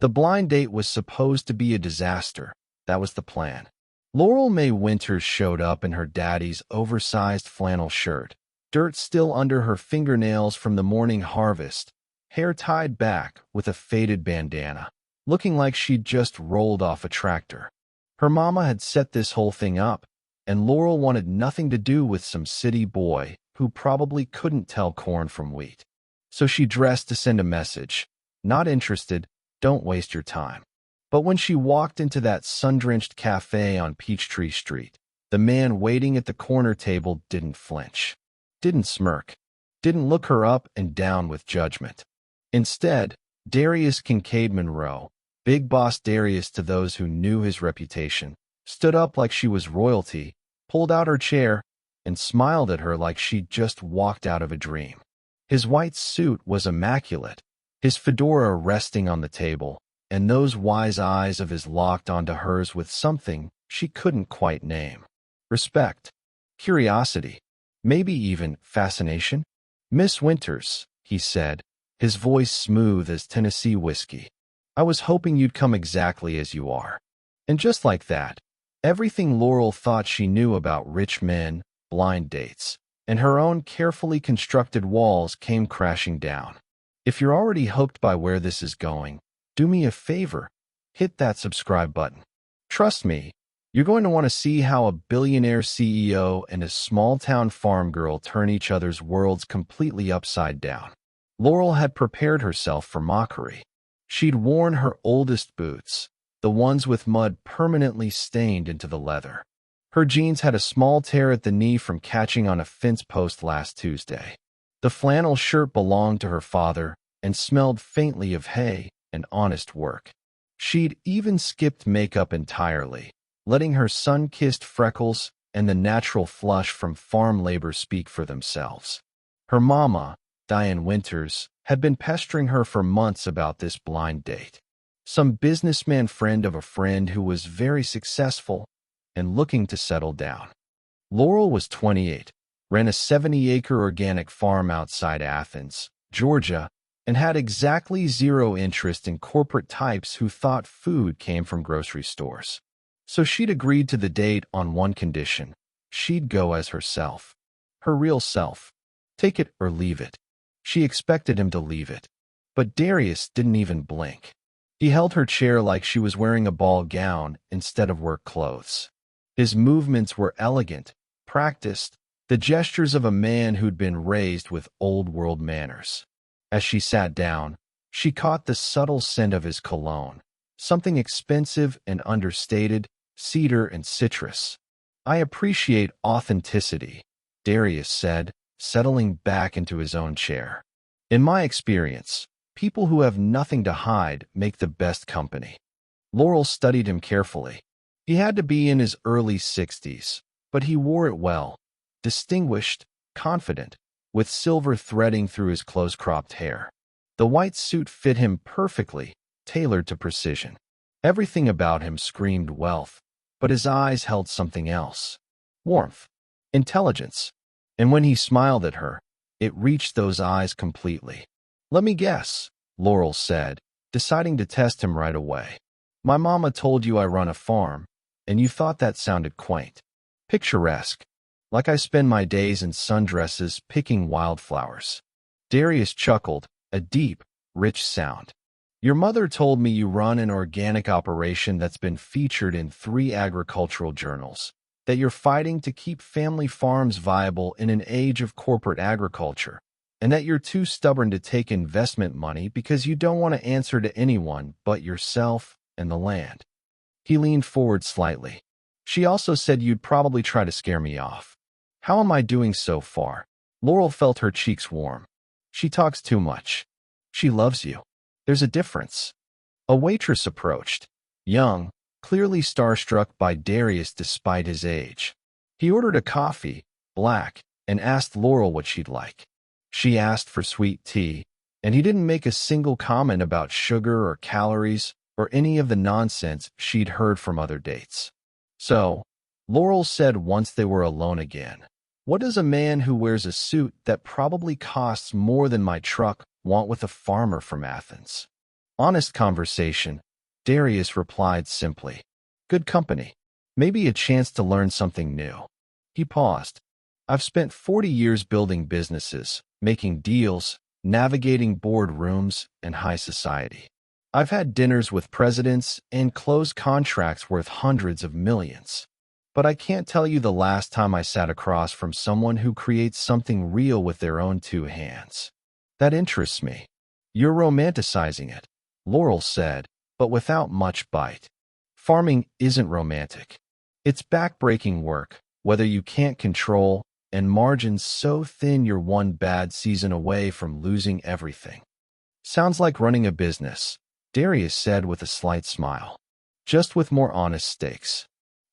The blind date was supposed to be a disaster. That was the plan. Laurel May Winters showed up in her daddy's oversized flannel shirt, dirt still under her fingernails from the morning harvest, hair tied back with a faded bandana, looking like she'd just rolled off a tractor. Her mama had set this whole thing up, and Laurel wanted nothing to do with some city boy who probably couldn't tell corn from wheat. So she dressed to send a message. Not interested, don't waste your time. But when she walked into that sun-drenched cafe on Peachtree Street, the man waiting at the corner table didn't flinch, didn't smirk, didn't look her up and down with judgment. Instead, Darius Kincaid Monroe, Big Boss Darius to those who knew his reputation, stood up like she was royalty, pulled out her chair, and smiled at her like she'd just walked out of a dream. His white suit was immaculate, his fedora resting on the table, and those wise eyes of his locked onto hers with something she couldn't quite name. Respect, curiosity, maybe even fascination? "Miss Winters," he said, his voice smooth as Tennessee whiskey. "I was hoping you'd come exactly as you are." And just like that, everything Laurel thought she knew about rich men, blind dates, and her own carefully constructed walls came crashing down. If you're already hooked by where this is going, do me a favor, hit that subscribe button. Trust me, you're going to want to see how a billionaire CEO and a small-town farm girl turn each other's worlds completely upside down. Laurel had prepared herself for mockery. She'd worn her oldest boots, the ones with mud permanently stained into the leather. Her jeans had a small tear at the knee from catching on a fence post last Tuesday. The flannel shirt belonged to her father and smelled faintly of hay and honest work. She'd even skipped makeup entirely, letting her sun-kissed freckles and the natural flush from farm labor speak for themselves. Her mama, Diane Winters, had been pestering her for months about this blind date. Some businessman friend of a friend who was very successful and looking to settle down. Laurel was 28, ran a 70-acre organic farm outside Athens, Georgia, and had exactly zero interest in corporate types who thought food came from grocery stores. So she'd agreed to the date on one condition: she'd go as herself. Her real self. Take it or leave it. She expected him to leave it. But Darius didn't even blink. He held her chair like she was wearing a ball gown instead of work clothes. His movements were elegant, practiced, the gestures of a man who'd been raised with old-world manners. As she sat down, she caught the subtle scent of his cologne, something expensive and understated, cedar and citrus. "I appreciate authenticity," Darius said, settling back into his own chair. "In my experience, people who have nothing to hide make the best company." Laurel studied him carefully. He had to be in his early 60s, but he wore it well, distinguished, confident, with silver threading through his close-cropped hair. The white suit fit him perfectly, tailored to precision. Everything about him screamed wealth, but his eyes held something else: warmth, intelligence. And when he smiled at her, it reached those eyes completely. "Let me guess," Laurel said, deciding to test him right away. "My mama told you I run a farm, and you thought that sounded quaint, picturesque, like I spend my days in sundresses picking wildflowers." Darius chuckled, a deep, rich sound. "Your mother told me you run an organic operation that's been featured in 3 agricultural journals, that you're fighting to keep family farms viable in an age of corporate agriculture, and that you're too stubborn to take investment money because you don't want to answer to anyone but yourself and the land." He leaned forward slightly. "She also said you'd probably try to scare me off. How am I doing so far?" Laurel felt her cheeks warm. "She talks too much. She loves you. There's a difference." A waitress approached, young, clearly starstruck by Darius despite his age. He ordered a coffee, black, and asked Laurel what she'd like. She asked for sweet tea, and he didn't make a single comment about sugar or calories or any of the nonsense she'd heard from other dates. So, Laurel said once they were alone again, "What does a man who wears a suit that probably costs more than my truck want with a farmer from Athens?" Honest conversation, Darius replied simply. Good company. Maybe a chance to learn something new. He paused. I've spent 40 years building businesses, making deals, navigating boardrooms and high society. I've had dinners with presidents and closed contracts worth hundreds of millions. But I can't tell you the last time I sat across from someone who creates something real with their own two hands. That interests me. You're romanticizing it, Laurel said, but without much bite. Farming isn't romantic. It's backbreaking work, whether you can't control, and margins so thin you're one bad season away from losing everything. Sounds like running a business, Darius said with a slight smile. Just with more honest stakes.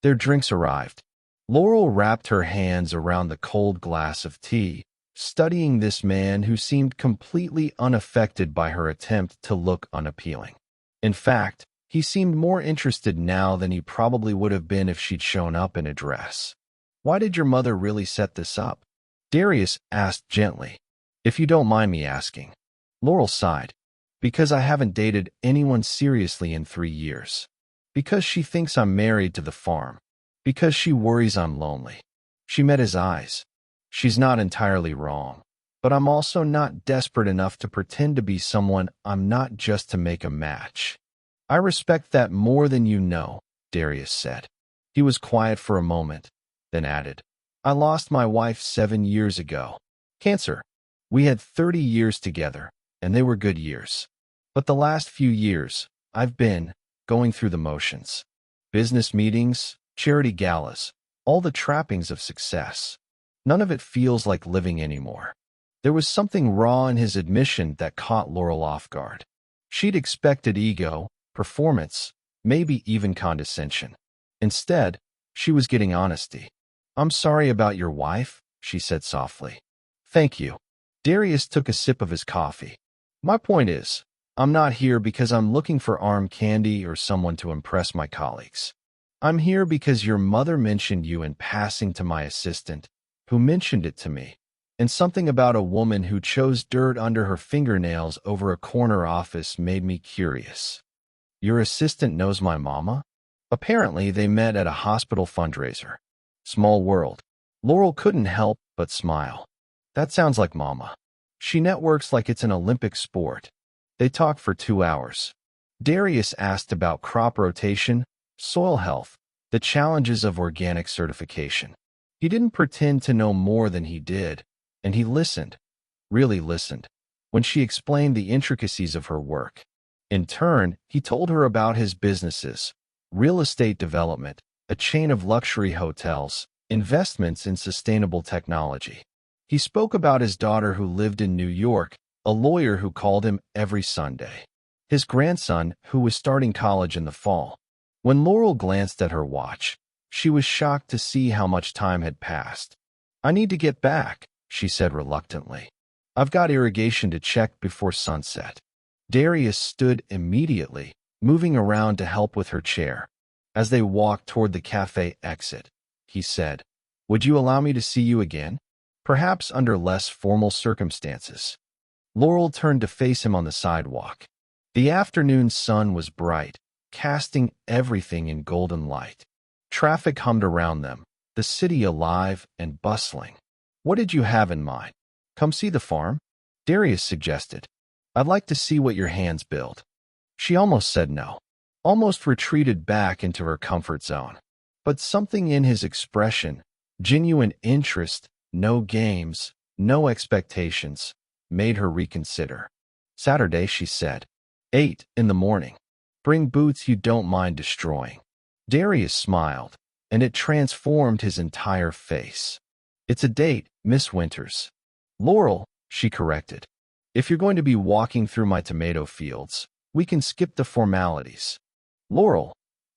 Their drinks arrived. Laurel wrapped her hands around the cold glass of tea, studying this man who seemed completely unaffected by her attempt to look unappealing. In fact, he seemed more interested now than he probably would have been if she'd shown up in a dress. Why did your mother really set this up? Darius asked gently. If you don't mind me asking. Laurel sighed. Because I haven't dated anyone seriously in 3 years. Because she thinks I'm married to the farm. Because she worries I'm lonely. She met his eyes. She's not entirely wrong. But I'm also not desperate enough to pretend to be someone I'm not just to make a match. I respect that more than you know, Darius said. He was quiet for a moment, then added, I lost my wife 7 years ago. Cancer. We had 30 years together, and they were good years. But the last few years, I've been going through the motions. Business meetings, charity galas, all the trappings of success. None of it feels like living anymore. There was something raw in his admission that caught Laurel off guard. She'd expected ego, performance, maybe even condescension. Instead, she was getting honesty. I'm sorry about your wife, she said softly. Thank you. Darius took a sip of his coffee. My point is, I'm not here because I'm looking for arm candy or someone to impress my colleagues. I'm here because your mother mentioned you in passing to my assistant, who mentioned it to me, and something about a woman who chose dirt under her fingernails over a corner office made me curious. Your assistant knows my mama? Apparently, they met at a hospital fundraiser. Small world. Laurel couldn't help but smile. That sounds like mama. She networks like it's an Olympic sport. They talked for 2 hours. Darius asked about crop rotation, soil health, the challenges of organic certification. He didn't pretend to know more than he did, and he listened, really listened, when she explained the intricacies of her work. In turn, he told her about his businesses, real estate development, a chain of luxury hotels, investments in sustainable technology. He spoke about his daughter who lived in New York, a lawyer who called him every Sunday, his grandson who was starting college in the fall. When Laurel glanced at her watch, she was shocked to see how much time had passed. I need to get back, she said reluctantly. I've got irrigation to check before sunset. Darius stood immediately, moving around to help with her chair. As they walked toward the cafe exit, he said, Would you allow me to see you again? Perhaps under less formal circumstances. Laurel turned to face him on the sidewalk. The afternoon sun was bright, casting everything in golden light. Traffic hummed around them, the city alive and bustling. What did you have in mind? Come see the farm? Darius suggested. I'd like to see what your hands build. She almost said no, almost retreated back into her comfort zone. But something in his expression, genuine interest, no games, no expectations, made her reconsider. Saturday, she said. 8 in the morning. Bring boots you don't mind destroying. Darius smiled, and it transformed his entire face. It's a date, Miss Winters. Laurel, she corrected. If you're going to be walking through my tomato fields, we can skip the formalities. Laurel,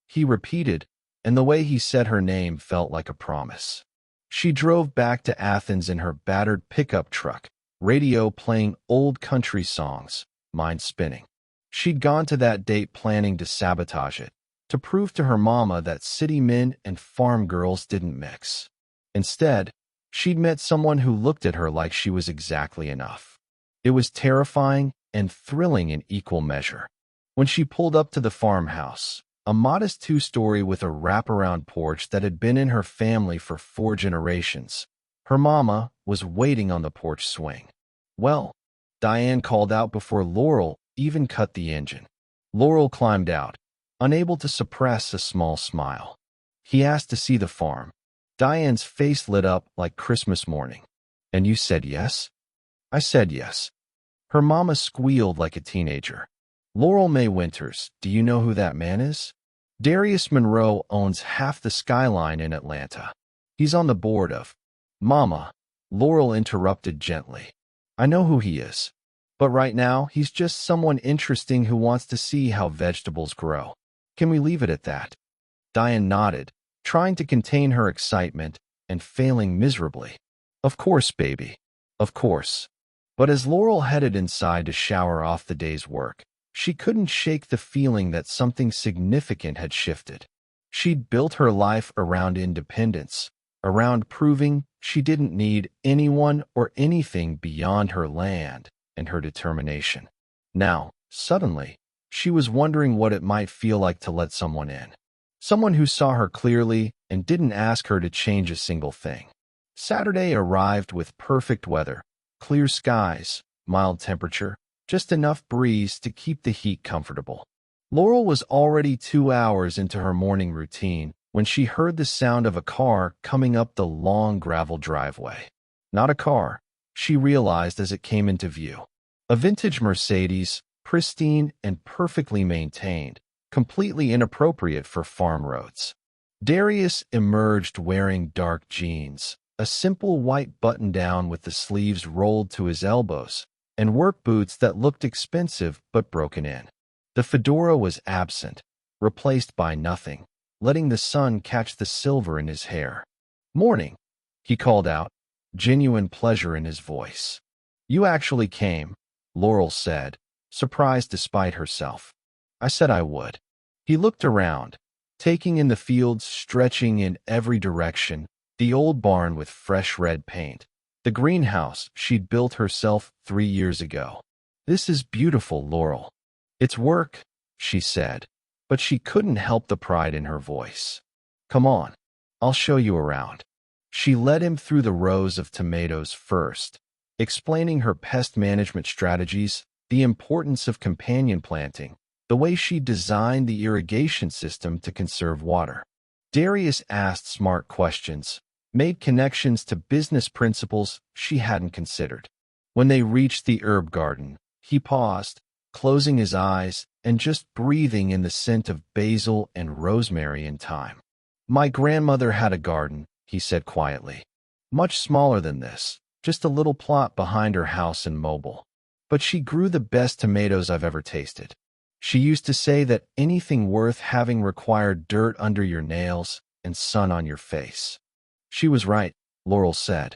he repeated, and the way he said her name felt like a promise. She drove back to Athens in her battered pickup truck, radio playing old country songs, mind spinning. She'd gone to that date planning to sabotage it, to prove to her mama that city men and farm girls didn't mix. Instead, she'd met someone who looked at her like she was exactly enough. It was terrifying and thrilling in equal measure. When she pulled up to the farmhouse, a modest two-story with a wraparound porch that had been in her family for 4 generations, her mama was waiting on the porch swing. "Well," Diane called out before Laurel even cut the engine. Laurel climbed out, unable to suppress a small smile. "He asked to see the farm." Diane's face lit up like Christmas morning. "And you said yes?" "I said yes." Her mama squealed like a teenager. "Laurel May Winters, do you know who that man is? Darius Monroe owns half the skyline in Atlanta. He's on the board of—" "Mama," Laurel interrupted gently. "I know who he is. But right now, he's just someone interesting who wants to see how vegetables grow. Can we leave it at that?" Diane nodded, trying to contain her excitement and failing miserably. "Of course, baby. Of course." But as Laurel headed inside to shower off the day's work, she couldn't shake the feeling that something significant had shifted. She'd built her life around independence, around proving she didn't need anyone or anything beyond her land and her determination. Now, suddenly, she was wondering what it might feel like to let someone in. Someone who saw her clearly and didn't ask her to change a single thing. Saturday arrived with perfect weather, clear skies, mild temperature, just enough breeze to keep the heat comfortable. Laurel was already 2 hours into her morning routine when she heard the sound of a car coming up the long gravel driveway. Not a car, she realized as it came into view. A vintage Mercedes, pristine and perfectly maintained, completely inappropriate for farm roads. Darius emerged wearing dark jeans, a simple white button-down with the sleeves rolled to his elbows, and work boots that looked expensive but broken in. The fedora was absent, replaced by nothing, letting the sun catch the silver in his hair. "Morning," he called out, genuine pleasure in his voice. "You actually came," Laurel said, surprised despite herself. "I said I would." He looked around, taking in the fields stretching in every direction, the old barn with fresh red paint, the greenhouse she'd built herself 3 years ago. "This is beautiful, Laurel." "It's work," she said, but she couldn't help the pride in her voice. "Come on, I'll show you around." She led him through the rows of tomatoes first, explaining her pest management strategies, the importance of companion planting, the way she designed the irrigation system to conserve water. Darius asked smart questions, made connections to business principles she hadn't considered. When they reached the herb garden, he paused, closing his eyes and just breathing in the scent of basil and rosemary in time. "My grandmother had a garden," he said quietly. "Much smaller than this, just a little plot behind her house in Mobile. But she grew the best tomatoes I've ever tasted. She used to say that anything worth having required dirt under your nails and sun on your face." She was right, Laurel said.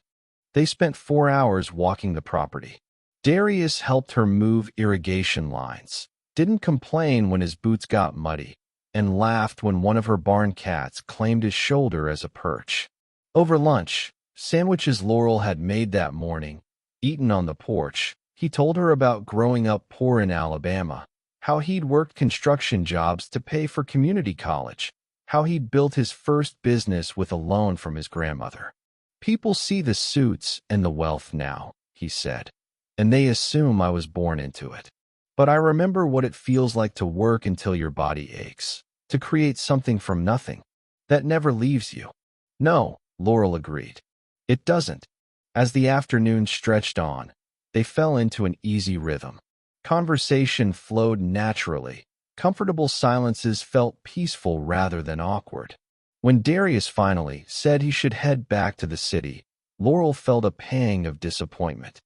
They spent 4 hours walking the property. Darius helped her move irrigation lines, didn't complain when his boots got muddy, and laughed when one of her barn cats claimed his shoulder as a perch. Over lunch, sandwiches Laurel had made that morning, eaten on the porch, he told her about growing up poor in Alabama, how he'd worked construction jobs to pay for community college, how he'd built his first business with a loan from his grandmother. "People see the suits and the wealth now," he said, "and they assume I was born into it. But I remember what it feels like to work until your body aches, to create something from nothing. That never leaves you." "No," Laurel agreed. "It doesn't." As the afternoon stretched on, they fell into an easy rhythm. Conversation flowed naturally. Comfortable silences felt peaceful rather than awkward. When Darius finally said he should head back to the city, Laurel felt a pang of disappointment.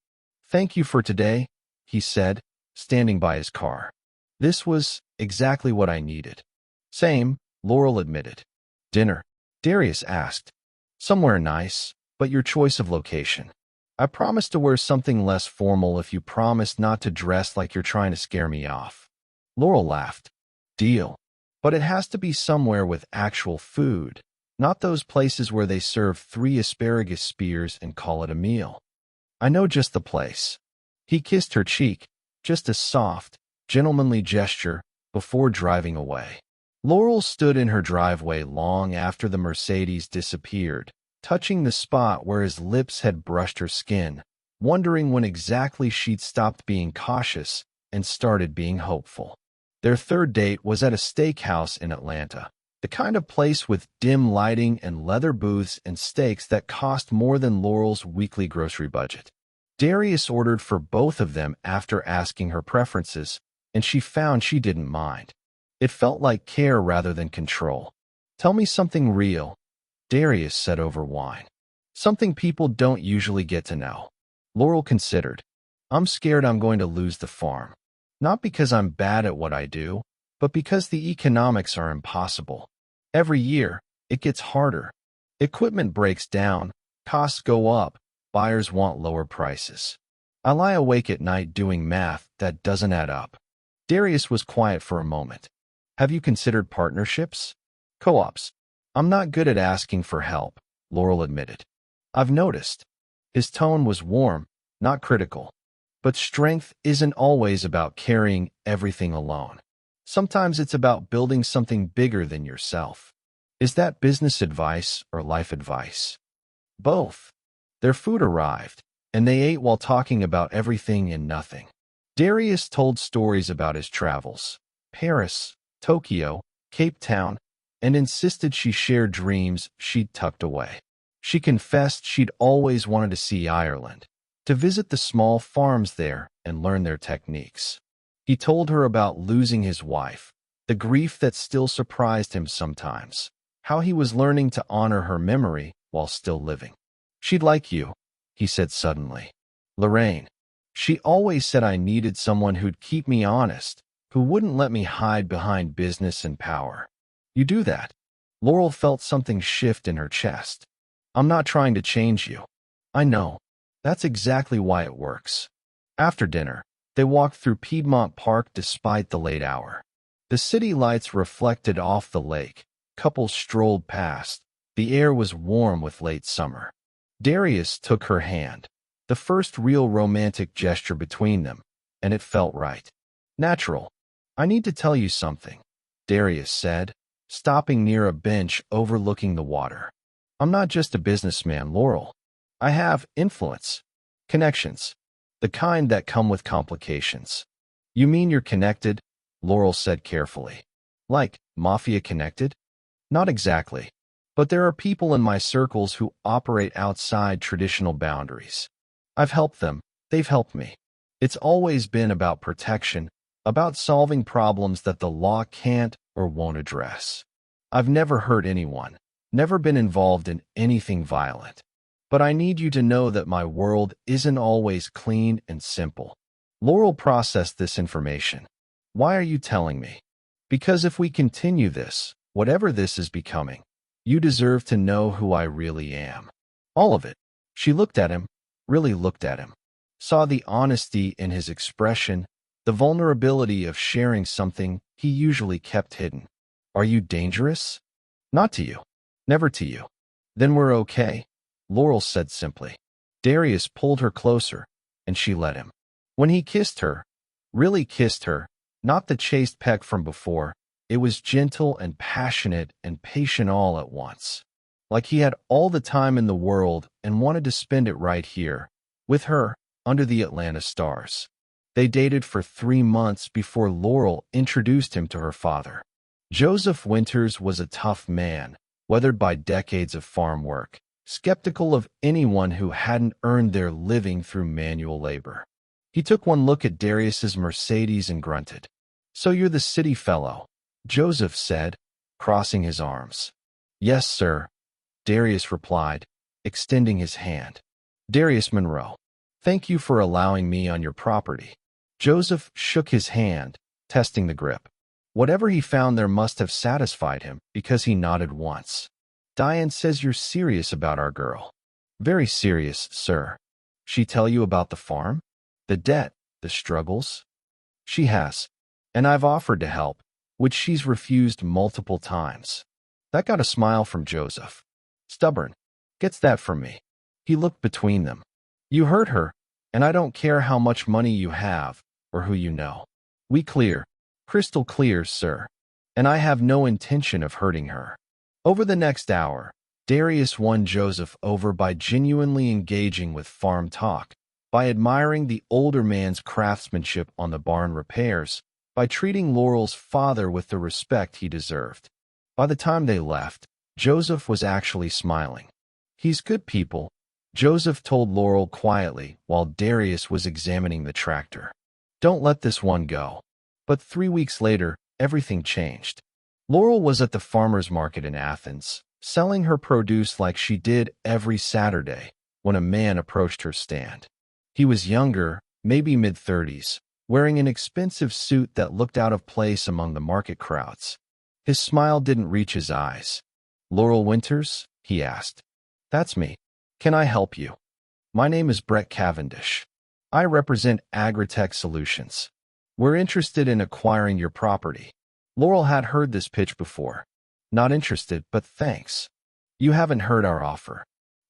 "Thank you for today," he said, standing by his car. "This was exactly what I needed." "Same," Laurel admitted. "Dinner?" Darius asked. "Somewhere nice, but your choice of location. I promise to wear something less formal if you promise not to dress like you're trying to scare me off." Laurel laughed. "Deal. But it has to be somewhere with actual food, not those places where they serve 3 asparagus spears and call it a meal." "I know just the place." He kissed her cheek, just a soft, gentlemanly gesture, before driving away. Laurel stood in her driveway long after the Mercedes disappeared, touching the spot where his lips had brushed her skin, wondering when exactly she'd stopped being cautious and started being hopeful. Their third date was at a steakhouse in Atlanta, the kind of place with dim lighting and leather booths and steaks that cost more than Laurel's weekly grocery budget. Darius ordered for both of them after asking her preferences, and she found she didn't mind. It felt like care rather than control. "Tell me something real," Darius said over wine. "Something people don't usually get to know." Laurel considered. "I'm scared I'm going to lose the farm. Not because I'm bad at what I do, but because the economics are impossible. Every year, it gets harder. Equipment breaks down, costs go up, buyers want lower prices. I lie awake at night doing math that doesn't add up." Darius was quiet for a moment. "Have you considered partnerships? Co-ops?" "I'm not good at asking for help," Laurel admitted. "I've noticed." His tone was warm, not critical. "But strength isn't always about carrying everything alone. Sometimes it's about building something bigger than yourself." "Is that business advice or life advice?" "Both." Their food arrived, and they ate while talking about everything and nothing. Darius told stories about his travels: Paris, Tokyo, Cape Town, and insisted she shared dreams she'd tucked away. She confessed she'd always wanted to see Ireland, to visit the small farms there and learn their techniques. He told her about losing his wife, the grief that still surprised him sometimes, how he was learning to honor her memory while still living. "She'd like you," he said suddenly. "Lorraine. She always said I needed someone who'd keep me honest, who wouldn't let me hide behind business and power." "You do that." Laurel felt something shift in her chest. "I'm not trying to change you." "I know. That's exactly why it works." After dinner, they walked through Piedmont Park despite the late hour. The city lights reflected off the lake. Couples strolled past. The air was warm with late summer. Darius took her hand, the first real romantic gesture between them, and it felt right. Natural. "I need to tell you something," Darius said, stopping near a bench overlooking the water. "I'm not just a businessman, Laurel. I have influence, connections, the kind that come with complications." "You mean you're connected?" Laurel said carefully. "Like mafia connected?" "Not exactly. But there are people in my circles who operate outside traditional boundaries. I've helped them. They've helped me. It's always been about protection, about solving problems that the law can't or won't address. I've never hurt anyone, never been involved in anything violent. But I need you to know that my world isn't always clean and simple." Laurel processed this information. "Why are you telling me?" "Because if we continue this, whatever this is becoming, you deserve to know who I really am. All of it." She looked at him, really looked at him, saw the honesty in his expression, the vulnerability of sharing something he usually kept hidden. "Are you dangerous?" "Not to you. Never to you." "Then we're okay," Laurel said simply. Darius pulled her closer, and she let him. When he kissed her, really kissed her, not the chaste peck from before, it was gentle and passionate and patient all at once. Like he had all the time in the world and wanted to spend it right here, with her, under the Atlanta stars. They dated for 3 months before Laurel introduced him to her father. Joseph Winters was a tough man, weathered by decades of farm work, skeptical of anyone who hadn't earned their living through manual labor. He took one look at Darius's Mercedes and grunted. "So you're the city fellow," Joseph said, crossing his arms. "Yes, sir," Darius replied, extending his hand. "Darius Monroe. Thank you for allowing me on your property." Joseph shook his hand, testing the grip. Whatever he found there must have satisfied him, because he nodded once. "Diane says you're serious about our girl." "Very serious, sir." "She tell you about the farm? The debt, the struggles?" "She has. And I've offered to help, which she's refused multiple times." That got a smile from Joseph. "Stubborn. Gets that from me." He looked between them. "You hurt her, and I don't care how much money you have or who you know. We clear." Crystal clear, sir. And I have no intention of hurting her. Over the next hour, Darius won Joseph over by genuinely engaging with farm talk, by admiring the older man's craftsmanship on the barn repairs, by treating Laurel's father with the respect he deserved. By the time they left, Joseph was actually smiling. He's good people, Joseph told Laurel quietly while Darius was examining the tractor. Don't let this one go. But 3 weeks later, everything changed. Laurel was at the farmer's market in Athens, selling her produce like she did every Saturday, when a man approached her stand. He was younger, maybe mid-30s, wearing an expensive suit that looked out of place among the market crowds. His smile didn't reach his eyes. "Laurel Winters?" he asked. "That's me. Can I help you?" "My name is Brett Cavendish. I represent Agritech Solutions. We're interested in acquiring your property." Laurel had heard this pitch before. "Not interested, but thanks. You haven't heard our offer."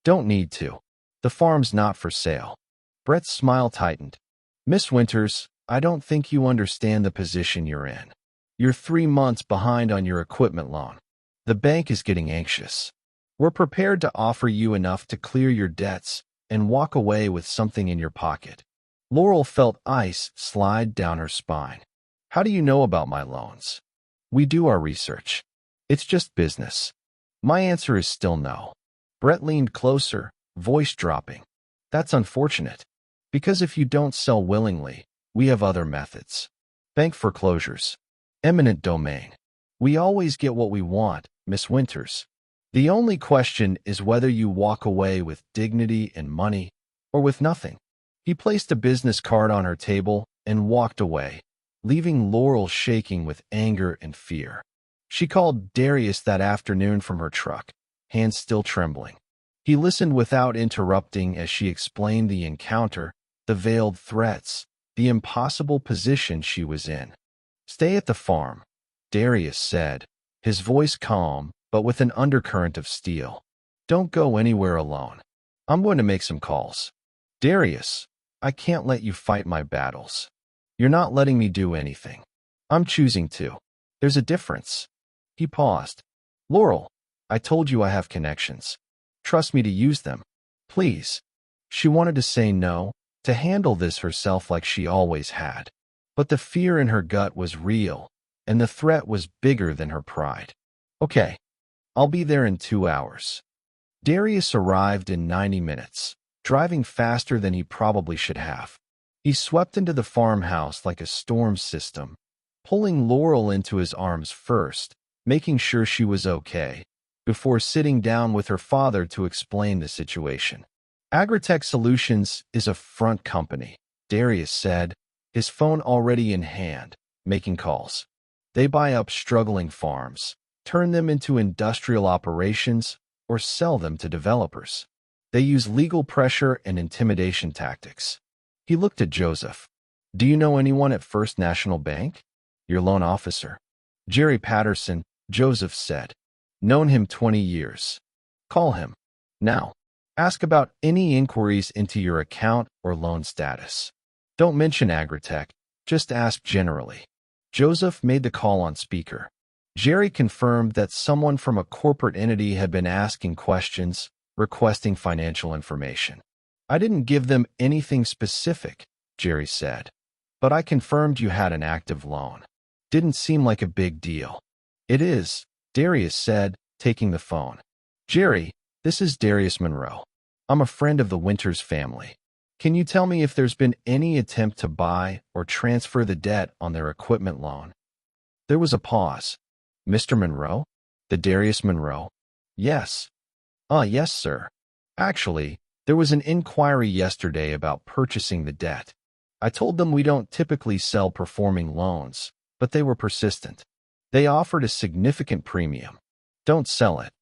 "Don't need to. The farm's not for sale." Brett's smile tightened. "Miss Winters, I don't think you understand the position you're in. You're 3 months behind on your equipment loan. The bank is getting anxious. We're prepared to offer you enough to clear your debts and walk away with something in your pocket." Laurel felt ice slide down her spine. "How do you know about my loans?" "We do our research. It's just business." "My answer is still no." Brett leaned closer, voice dropping. "That's unfortunate. Because if you don't sell willingly, we have other methods. Bank foreclosures. Eminent domain. We always get what we want, Miss Winters. The only question is whether you walk away with dignity and money, or with nothing." He placed a business card on her table and walked away, leaving Laurel shaking with anger and fear. She called Darius that afternoon from her truck, hands still trembling. He listened without interrupting as she explained the encounter, the veiled threats, the impossible position she was in. "Stay at the farm," Darius said, his voice calm but with an undercurrent of steel. "Don't go anywhere alone. I'm going to make some calls." "Darius, I can't let you fight my battles. You're not letting me do anything. I'm choosing to. There's a difference." He paused. "Laurel, I told you I have connections. Trust me to use them. Please." She wanted to say no, to handle this herself like she always had. But the fear in her gut was real, and the threat was bigger than her pride. "Okay, I'll be there in 2 hours." Darius arrived in 90 minutes, driving faster than he probably should have. He swept into the farmhouse like a storm system, pulling Laurel into his arms first, making sure she was okay, before sitting down with her father to explain the situation. "Agritech Solutions is a front company," Darius said, his phone already in hand, making calls. "They buy up struggling farms, turn them into industrial operations, or sell them to developers. They use legal pressure and intimidation tactics." He looked at Joseph. "Do you know anyone at First National Bank?" "Your loan officer." "Jerry Patterson," Joseph said. "Known him 20 years. Call him. Now. Ask about any inquiries into your account or loan status. Don't mention Agritech, just ask generally." Joseph made the call on speaker. Jerry confirmed that someone from a corporate entity had been asking questions, requesting financial information. "I didn't give them anything specific," Jerry said, "but I confirmed you had an active loan. Didn't seem like a big deal." "It is," Darius said, taking the phone. "Jerry, this is Darius Monroe. I'm a friend of the Winters family. Can you tell me if there's been any attempt to buy or transfer the debt on their equipment loan?" There was a pause. "Mr. Monroe? The Darius Monroe?" "Yes." Yes, sir. Actually, there was an inquiry yesterday about purchasing the debt. I told them we don't typically sell performing loans, but they were persistent. They offered a significant premium. Don't sell it,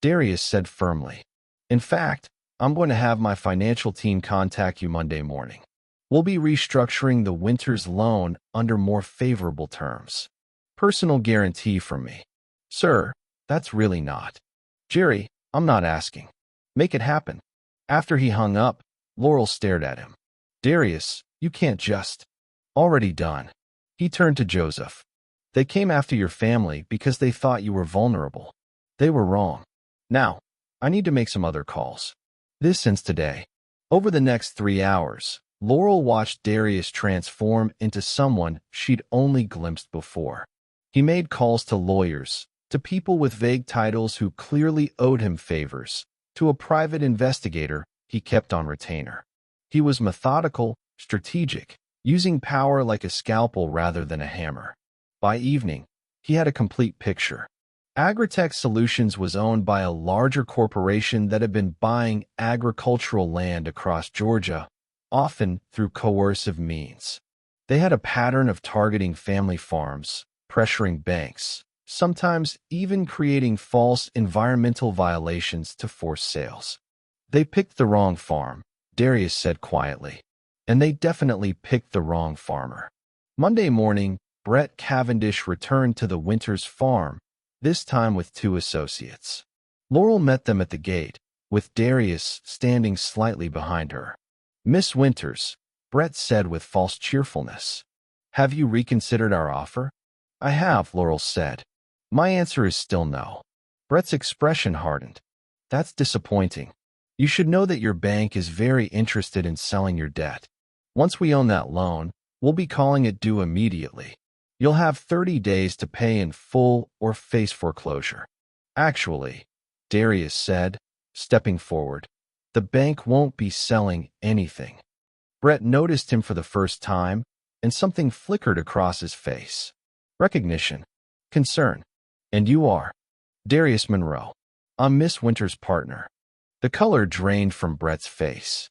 Darius said firmly. In fact, I'm going to have my financial team contact you Monday morning. We'll be restructuring the Winters loan under more favorable terms. Personal guarantee from me. Sir, that's really not. Jerry, I'm not asking. Make it happen. After he hung up, Laurel stared at him. Darius, you can't just. Already done. He turned to Joseph. They came after your family because they thought you were vulnerable. They were wrong. Now, I need to make some other calls. This ends today. Over the next 3 hours, Laurel watched Darius transform into someone she'd only glimpsed before. He made calls to lawyers, to people with vague titles who clearly owed him favors, to a private investigator he kept on retainer. He was methodical, strategic, using power like a scalpel rather than a hammer. By evening, he had a complete picture. Agritech Solutions was owned by a larger corporation that had been buying agricultural land across Georgia, often through coercive means. They had a pattern of targeting family farms, pressuring banks, sometimes even creating false environmental violations to force sales. They picked the wrong farm, Darius said quietly. And they definitely picked the wrong farmer. Monday morning, Brett Cavendish returned to the Winters farm, this time with 2 associates. Laurel met them at the gate, with Darius standing slightly behind her. "Miss Winters," Brett said with false cheerfulness. "Have you reconsidered our offer?" "I have," Laurel said. "My answer is still no." Brett's expression hardened. "That's disappointing. You should know that your bank is very interested in selling your debt. Once we own that loan, we'll be calling it due immediately. You'll have 30 days to pay in full or face foreclosure." "Actually," Darius said, stepping forward, "the bank won't be selling anything." Brett noticed him for the first time, and something flickered across his face. Recognition. Concern. "And you are?" "Darius Monroe. I'm Miss Winters' partner." The color drained from Brett's face.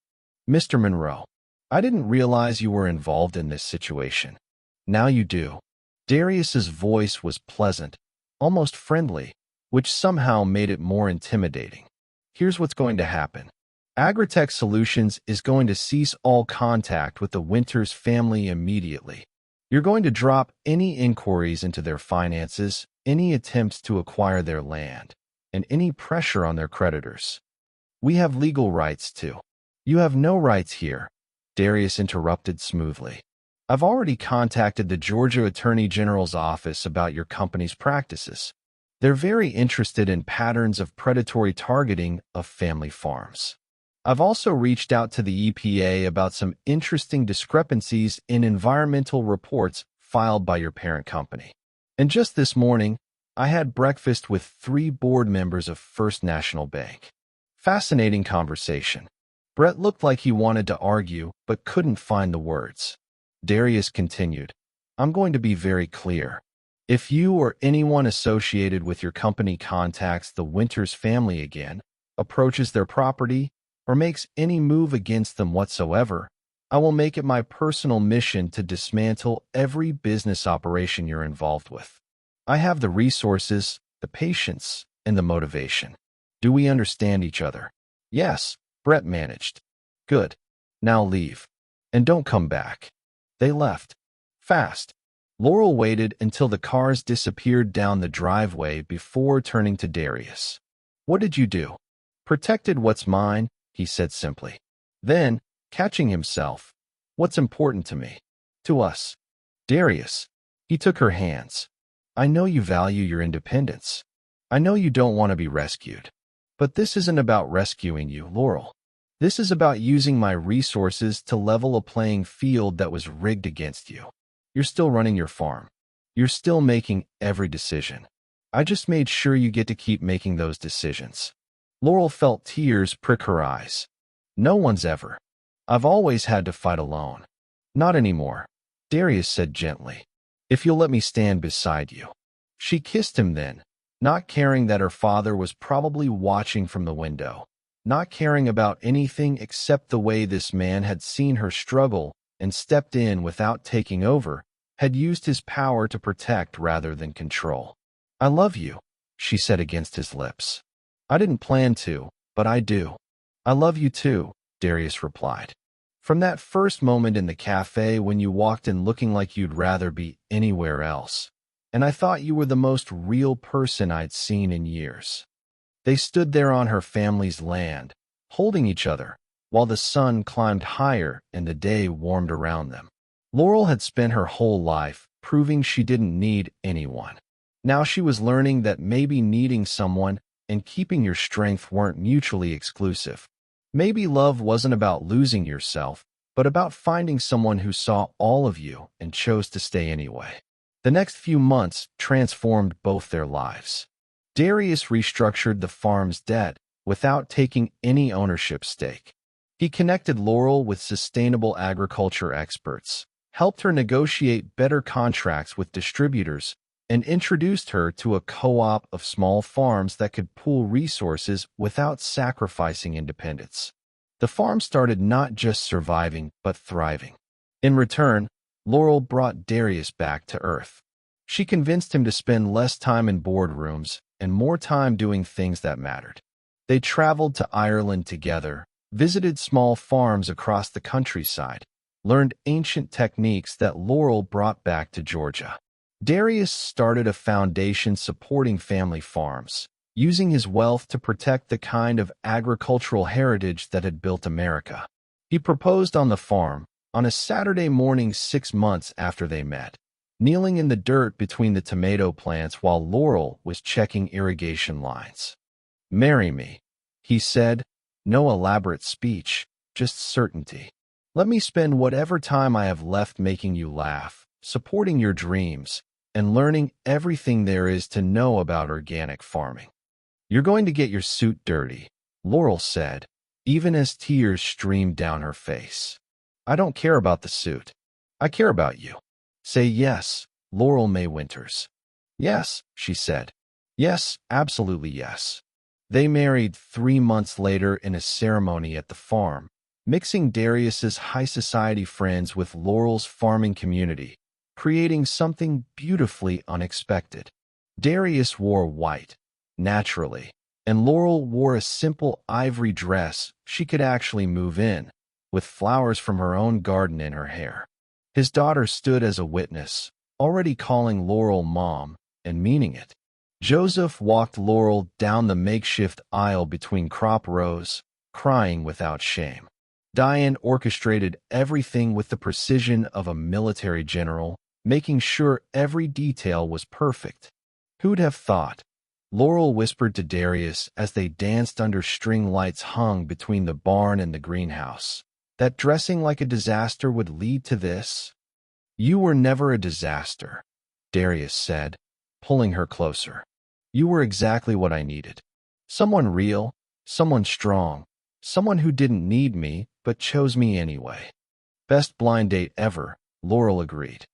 "Mr. Monroe, I didn't realize you were involved in this situation. Now you do." Darius's voice was pleasant, almost friendly, which somehow made it more intimidating. "Here's what's going to happen. Agritech Solutions is going to cease all contact with the Winters family immediately. You're going to drop any inquiries into their finances, any attempts to acquire their land, and any pressure on their creditors. We have legal rights too." "You have no rights here," Darius interrupted smoothly. "I've already contacted the Georgia Attorney General's office about your company's practices. They're very interested in patterns of predatory targeting of family farms. I've also reached out to the EPA about some interesting discrepancies in environmental reports filed by your parent company. And just this morning, I had breakfast with 3 board members of First National Bank." Fascinating conversation. Brett looked like he wanted to argue, but couldn't find the words. Darius continued, "I'm going to be very clear. If you or anyone associated with your company contacts the Winters family again, approaches their property, or makes any move against them whatsoever, I will make it my personal mission to dismantle every business operation you're involved with. I have the resources, the patience, and the motivation. Do we understand each other?" "Yes," Brett managed. "Good. Now leave. And don't come back." They left. Fast. Laurel waited until the cars disappeared down the driveway before turning to Darius. "What did you do?" "Protected what's mine," he said simply. Then, catching himself, "What's important to me?" "To us." "Darius." He took her hands. "I know you value your independence. I know you don't want to be rescued. But this isn't about rescuing you, Laurel. This is about using my resources to level a playing field that was rigged against you. You're still running your farm. You're still making every decision. I just made sure you get to keep making those decisions." Laurel felt tears prick her eyes. "No one's ever. I've always had to fight alone." "Not anymore," Darius said gently. "If you'll let me stand beside you." She kissed him then, not caring that her father was probably watching from the window, not caring about anything except the way this man had seen her struggle and stepped in without taking over, had used his power to protect rather than control. "I love you," she said against his lips. "I didn't plan to, but I do." "I love you too," Darius replied. "From that first moment in the cafe when you walked in looking like you'd rather be anywhere else. And I thought you were the most real person I'd seen in years." They stood there on her family's land, holding each other, while the sun climbed higher and the day warmed around them. Laurel had spent her whole life proving she didn't need anyone. Now she was learning that maybe needing someone and keeping your strength weren't mutually exclusive. Maybe love wasn't about losing yourself, but about finding someone who saw all of you and chose to stay anyway. The next few months transformed both their lives. Darius restructured the farm's debt without taking any ownership stake. He connected Laurel with sustainable agriculture experts, helped her negotiate better contracts with distributors, and introduced her to a co-op of small farms that could pool resources without sacrificing independence. The farm started not just surviving, but thriving. In return, Laurel brought Darius back to Earth. She convinced him to spend less time in boardrooms and more time doing things that mattered. They traveled to Ireland together, visited small farms across the countryside, learned ancient techniques that Laurel brought back to Georgia. Darius started a foundation supporting family farms, using his wealth to protect the kind of agricultural heritage that had built America. He proposed on the farm on a Saturday morning 6 months after they met, kneeling in the dirt between the tomato plants while Laurel was checking irrigation lines. "Marry me," he said, no elaborate speech, just certainty. "Let me spend whatever time I have left making you laugh, supporting your dreams, and learning everything there is to know about organic farming." "You're going to get your suit dirty," Laurel said, even as tears streamed down her face. "I don't care about the suit. I care about you. Say yes, Laurel May Winters." "Yes," she said. "Yes, absolutely yes." They married 3 months later in a ceremony at the farm, mixing Darius's high society friends with Laurel's farming community, creating something beautifully unexpected. Darius wore white, naturally, and Laurel wore a simple ivory dress she could actually move in, with flowers from her own garden in her hair. His daughter stood as a witness, already calling Laurel Mom, and meaning it. Joseph walked Laurel down the makeshift aisle between crop rows, crying without shame. Diane orchestrated everything with the precision of a military general, making sure every detail was perfect. "Who'd have thought?" Laurel whispered to Darius as they danced under string lights hung between the barn and the greenhouse, "that dressing like a disaster would lead to this?" "You were never a disaster," Darius said, pulling her closer. "You were exactly what I needed. Someone real, someone strong, someone who didn't need me but chose me anyway." "Best blind date ever," Laurel agreed.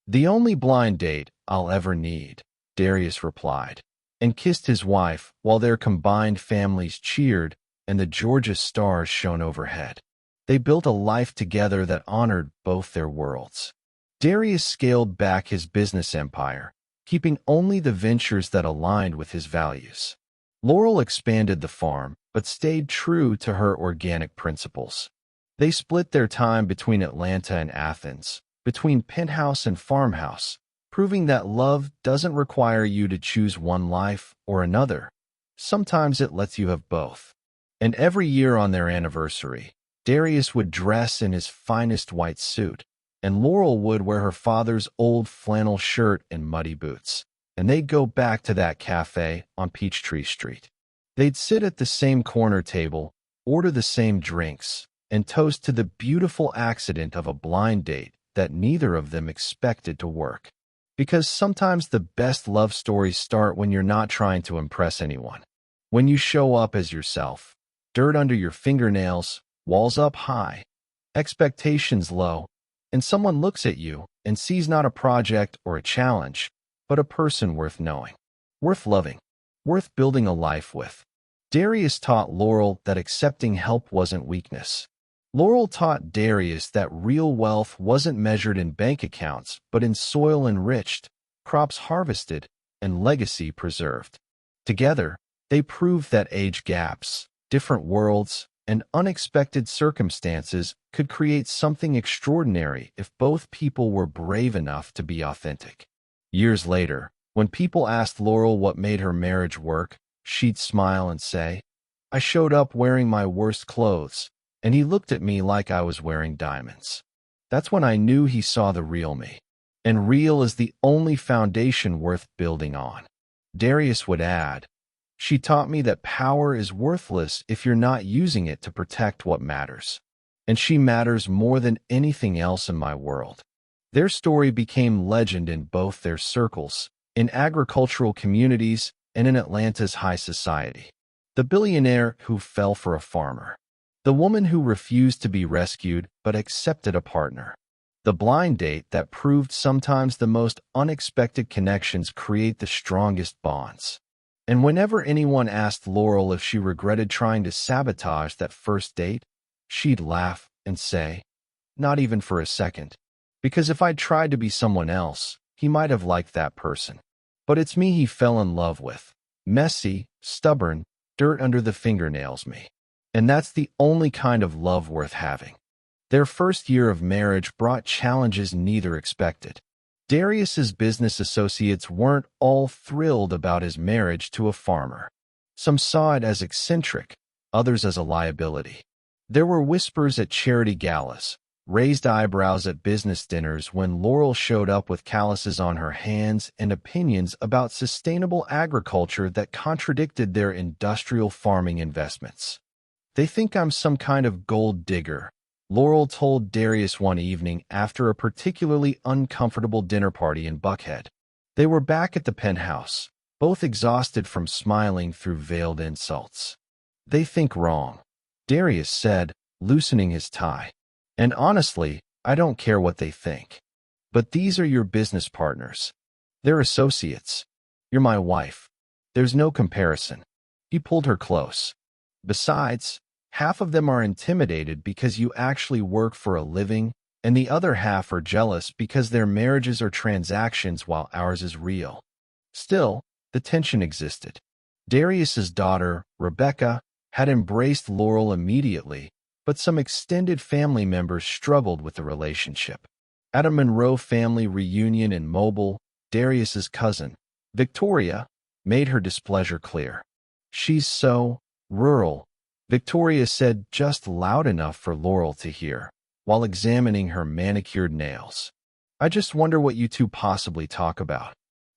"The only blind date I'll ever need," Darius replied, and kissed his wife while their combined families cheered and the Georgia stars shone overhead. They built a life together that honored both their worlds. Darius scaled back his business empire, keeping only the ventures that aligned with his values. Laurel expanded the farm, but stayed true to her organic principles. They split their time between Atlanta and Athens, between penthouse and farmhouse, proving that love doesn't require you to choose one life or another. Sometimes it lets you have both. And every year on their anniversary, Darius would dress in his finest white suit, and Laurel would wear her father's old flannel shirt and muddy boots, and they'd go back to that cafe on Peachtree Street. They'd sit at the same corner table, order the same drinks, and toast to the beautiful accident of a blind date that neither of them expected to work. Because sometimes the best love stories start when you're not trying to impress anyone. When you show up as yourself, dirt under your fingernails, walls up high, expectations low, and someone looks at you and sees not a project or a challenge, but a person worth knowing, worth loving, worth building a life with. Darius taught Laurel that accepting help wasn't weakness. Laurel taught Darius that real wealth wasn't measured in bank accounts, but in soil enriched, crops harvested, and legacy preserved. Together, they proved that age gaps, different worlds, and unexpected circumstances could create something extraordinary if both people were brave enough to be authentic. Years later, when people asked Laurel what made her marriage work, she'd smile and say, "I showed up wearing my worst clothes, and he looked at me like I was wearing diamonds. That's when I knew he saw the real me." and real is the only foundation worth building on. Darius would add, she taught me that power is worthless if you're not using it to protect what matters. And she matters more than anything else in my world. Their story became legend in both their circles, in agricultural communities, and in Atlanta's high society. The billionaire who fell for a farmer. The woman who refused to be rescued but accepted a partner. The blind date that proved sometimes the most unexpected connections create the strongest bonds. And whenever anyone asked Laurel if she regretted trying to sabotage that first date, she'd laugh and say, not even for a second. Because if I'd tried to be someone else, he might have liked that person. But it's me he fell in love with. Messy, stubborn, dirt under the fingernails me. And that's the only kind of love worth having. Their first year of marriage brought challenges neither expected. Darius's business associates weren't all thrilled about his marriage to a farmer. Some saw it as eccentric, others as a liability. There were whispers at charity galas, raised eyebrows at business dinners when Laurel showed up with calluses on her hands and opinions about sustainable agriculture that contradicted their industrial farming investments. They think I'm some kind of gold digger, Laurel told Darius one evening after a particularly uncomfortable dinner party in Buckhead. They were back at the penthouse, both exhausted from smiling through veiled insults. They think wrong, Darius said, loosening his tie. And honestly, I don't care what they think. But these are your business partners. They're associates. You're my wife. There's no comparison. He pulled her close. Besides, half of them are intimidated because you actually work for a living, and the other half are jealous because their marriages are transactions while ours is real. Still, the tension existed. Darius's daughter, Rebecca, had embraced Laurel immediately, but some extended family members struggled with the relationship. At a Monroe family reunion in Mobile, Darius's cousin, Victoria, made her displeasure clear. She's so rural, Victoria said just loud enough for Laurel to hear, while examining her manicured nails. I just wonder what you two possibly talk about.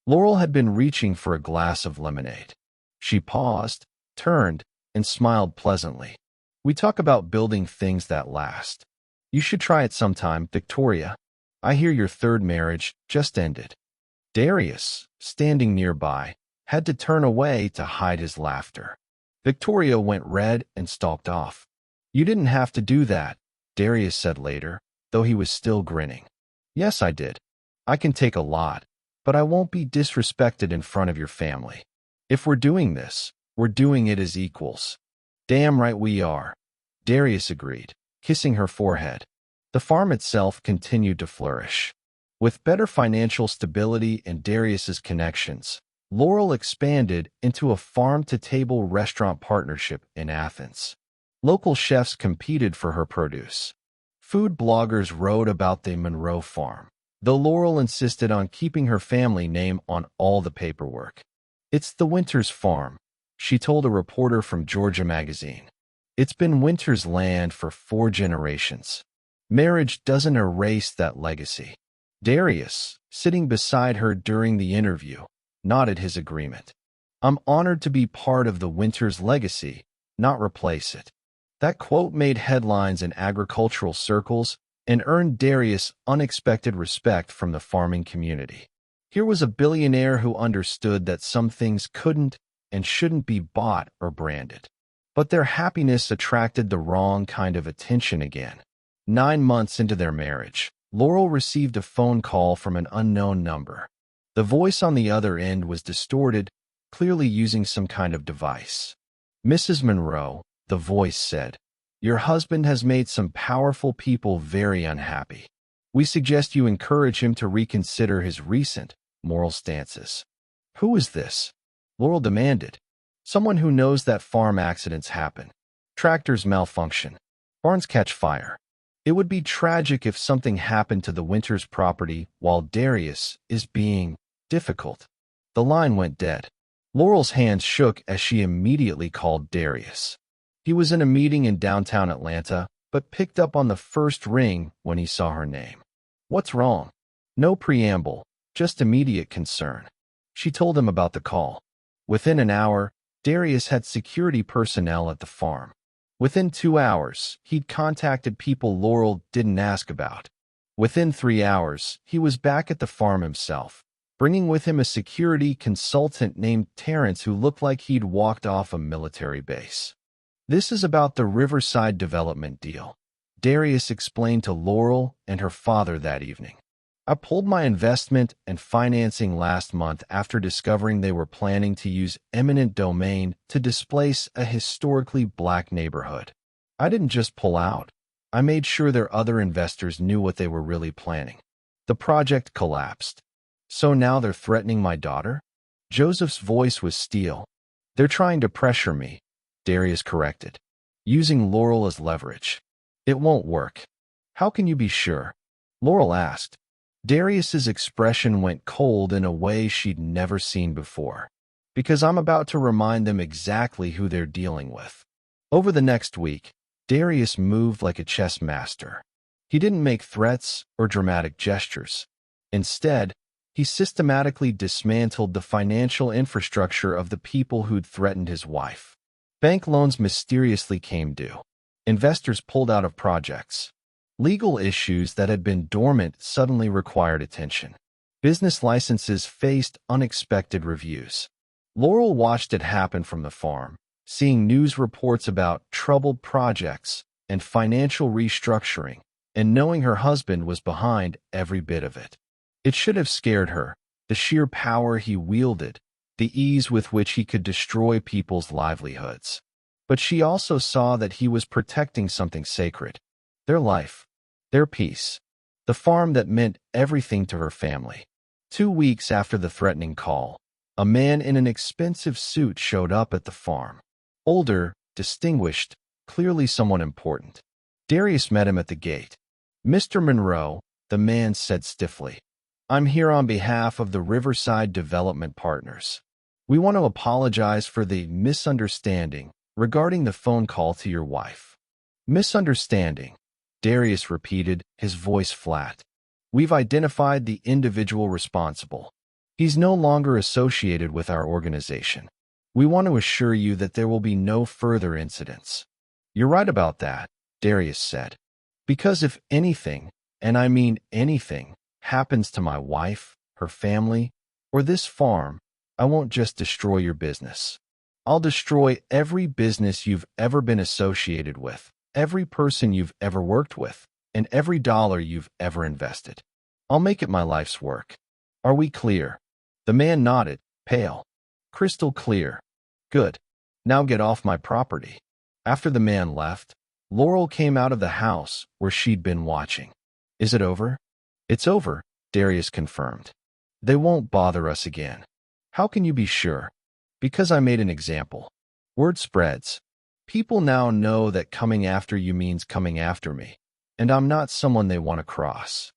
Laurel had been reaching for a glass of lemonade. She paused, turned, and smiled pleasantly. We talk about building things that last. You should try it sometime, Victoria. I hear your third marriage just ended. Darius, standing nearby, had to turn away to hide his laughter. Victoria went red and stalked off. You didn't have to do that, Darius said later, though he was still grinning. Yes, I did. I can take a lot, but I won't be disrespected in front of your family. If we're doing this, we're doing it as equals. Damn right we are, Darius agreed, kissing her forehead. The farm itself continued to flourish. With better financial stability and Darius's connections, Laurel expanded into a farm-to-table restaurant partnership in Athens. Local chefs competed for her produce. Food bloggers wrote about the Monroe farm, though Laurel insisted on keeping her family name on all the paperwork. It's the Winters farm, she told a reporter from Georgia magazine. It's been Winters' land for 4 generations. Marriage doesn't erase that legacy. Darius, sitting beside her during the interview, nodded his agreement. I'm honored to be part of the Winters legacy, not replace it. That quote made headlines in agricultural circles and earned Darius unexpected respect from the farming community. Here was a billionaire who understood that some things couldn't and shouldn't be bought or branded. But their happiness attracted the wrong kind of attention again. 9 months into their marriage, Laurel received a phone call from an unknown number. The voice on the other end was distorted, clearly using some kind of device. Mrs. Monroe, the voice said, your husband has made some powerful people very unhappy. We suggest you encourage him to reconsider his recent moral stances. Who is this? Laurel demanded. Someone who knows that farm accidents happen. Tractors malfunction. Barns catch fire. It would be tragic if something happened to the Winters property while Darius is being difficult. The line went dead. Laurel's hands shook as she immediately called Darius. He was in a meeting in downtown Atlanta, but picked up on the first ring when he saw her name. What's wrong? No preamble, just immediate concern. She told him about the call. Within an hour, Darius had security personnel at the farm. Within 2 hours, he'd contacted people Laurel didn't ask about. Within 3 hours, he was back at the farm himself, bringing with him a security consultant named Terrence who looked like he'd walked off a military base. "This is about the Riverside development deal," Darius explained to Laurel and her father that evening. "I pulled my investment and financing last month after discovering they were planning to use eminent domain to displace a historically black neighborhood. I didn't just pull out. I made sure their other investors knew what they were really planning. The project collapsed. So now they're threatening my daughter?" Joseph's voice was steel. "They're trying to pressure me," Darius corrected, "using Laurel as leverage. It won't work." "How can you be sure?" Laurel asked. Darius's expression went cold in a way she'd never seen before. "Because I'm about to remind them exactly who they're dealing with." Over the next week, Darius moved like a chess master. He didn't make threats or dramatic gestures. Instead, he systematically dismantled the financial infrastructure of the people who'd threatened his wife. Bank loans mysteriously came due. Investors pulled out of projects. Legal issues that had been dormant suddenly required attention. Business licenses faced unexpected reviews. Laurel watched it happen from the farm, seeing news reports about troubled projects and financial restructuring, and knowing her husband was behind every bit of it. It should have scared her, the sheer power he wielded, the ease with which he could destroy people's livelihoods. But she also saw that he was protecting something sacred. Their life, their peace, the farm that meant everything to her family. 2 weeks after the threatening call, a man in an expensive suit showed up at the farm. Older, distinguished, clearly someone important. Darius met him at the gate. "Mr. Monroe," the man said stiffly, "I'm here on behalf of the Riverside Development Partners. We want to apologize for the misunderstanding regarding the phone call to your wife." "Misunderstanding," Darius repeated, his voice flat. "We've identified the individual responsible. He's no longer associated with our organization. We want to assure you that there will be no further incidents." "You're right about that," Darius said. "Because if anything, and I mean anything, happens to my wife, her family, or this farm, I won't just destroy your business. I'll destroy every business you've ever been associated with, every person you've ever worked with, and every dollar you've ever invested. I'll make it my life's work. Are we clear?" The man nodded, pale. "Crystal clear." "Good. Now get off my property." After the man left, Laurel came out of the house where she'd been watching. "Is it over?" "It's over," Darius confirmed. "They won't bother us again." "How can you be sure?" "Because I made an example. Word spreads. People now know that coming after you means coming after me, and I'm not someone they want to cross."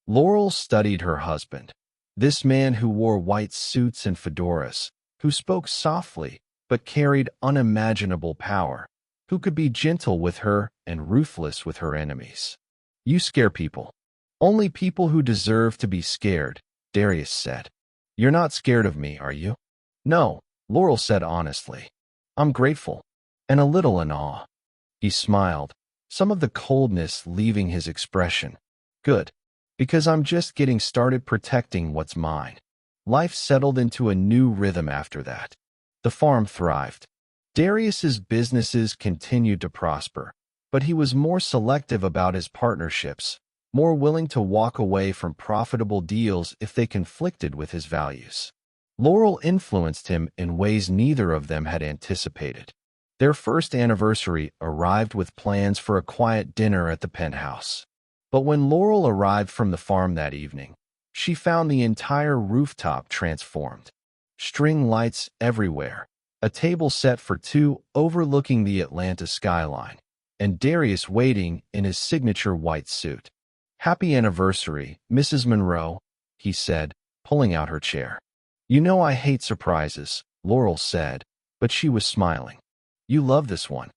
Laurel studied her husband. This man who wore white suits and fedoras, who spoke softly but carried unimaginable power, who could be gentle with her and ruthless with her enemies. "You scare people." "Only people who deserve to be scared," Darius said. "You're not scared of me, are you?" "No," Laurel said honestly. "I'm grateful, and a little in awe." He smiled, some of the coldness leaving his expression. "Good, because I'm just getting started protecting what's mine." Life settled into a new rhythm after that. The farm thrived. Darius's businesses continued to prosper, but he was more selective about his partnerships, more willing to walk away from profitable deals if they conflicted with his values. Laurel influenced him in ways neither of them had anticipated. Their first anniversary arrived with plans for a quiet dinner at the penthouse. But when Laurel arrived from the farm that evening, she found the entire rooftop transformed. String lights everywhere, a table set for two overlooking the Atlanta skyline, and Darius waiting in his signature white suit. "Happy anniversary, Mrs. Monroe," he said, pulling out her chair. "You know I hate surprises," Laurel said, but she was smiling. "You love this one."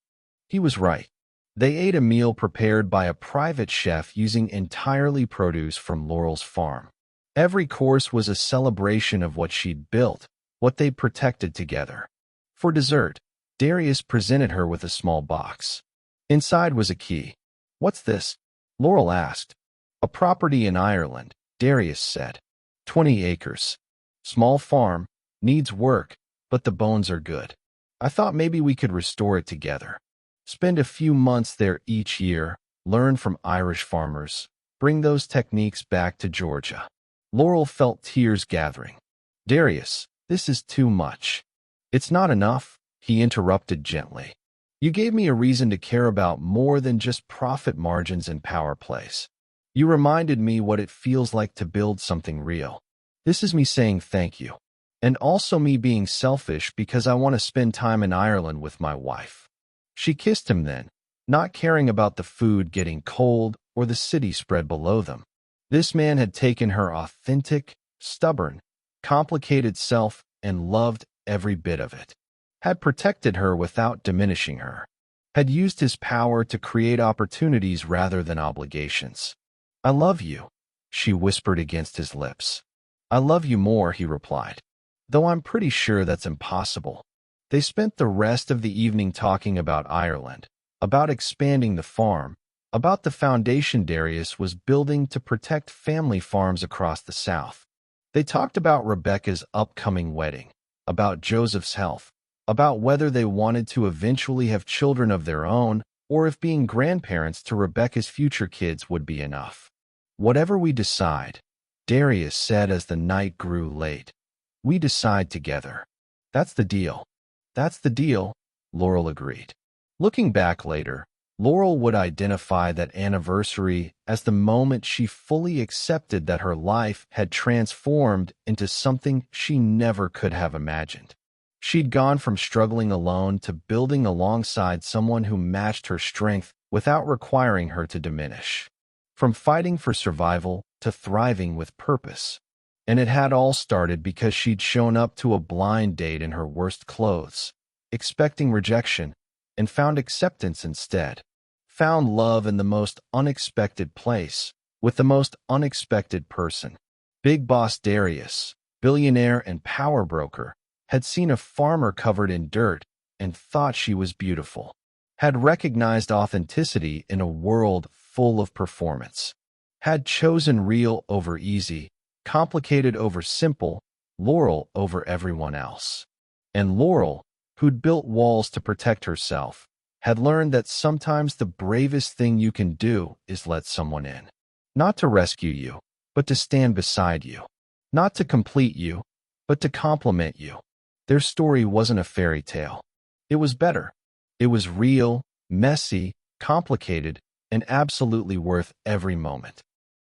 He was right. They ate a meal prepared by a private chef using entirely produce from Laurel's farm. Every course was a celebration of what she'd built, what they'd protected together. For dessert, Darius presented her with a small box. Inside was a key. "What's this?" Laurel asked. "A property in Ireland," Darius said. 20 acres. Small farm, needs work, but the bones are good. I thought maybe we could restore it together. Spend a few months there each year, learn from Irish farmers, bring those techniques back to Georgia. Laurel felt tears gathering. "Darius, this is too much." "It's not enough," he interrupted gently. "You gave me a reason to care about more than just profit margins and power plays. You reminded me what it feels like to build something real. This is me saying thank you. And also me being selfish because I want to spend time in Ireland with my wife." She kissed him then, not caring about the food getting cold or the city spread below them. This man had taken her authentic, stubborn, complicated self and loved every bit of it. Had protected her without diminishing her. Had used his power to create opportunities rather than obligations. "I love you," she whispered against his lips. "I love you more," he replied. "Though I'm pretty sure that's impossible." They spent the rest of the evening talking about Ireland, about expanding the farm, about the foundation Darius was building to protect family farms across the South. They talked about Rebecca's upcoming wedding, about Joseph's health, about whether they wanted to eventually have children of their own or if being grandparents to Rebecca's future kids would be enough. "Whatever we decide," Darius said as the night grew late, "we decide together. That's the deal." "That's the deal," Laurel agreed. Looking back later, Laurel would identify that anniversary as the moment she fully accepted that her life had transformed into something she never could have imagined. She'd gone from struggling alone to building alongside someone who matched her strength without requiring her to diminish. From fighting for survival to thriving with purpose. And it had all started because she'd shown up to a blind date in her worst clothes, expecting rejection, and found acceptance instead. Found love in the most unexpected place, with the most unexpected person. Big Boss Darius, billionaire and power broker, had seen a farmer covered in dirt and thought she was beautiful. Had recognized authenticity in a world full of performance. Had chosen real over easy, complicated over simple, Laurel over everyone else. And Laurel, who'd built walls to protect herself, had learned that sometimes the bravest thing you can do is let someone in. Not to rescue you, but to stand beside you. Not to complete you, but to complement you. Their story wasn't a fairy tale. It was better. It was real, messy, complicated, and absolutely worth every moment.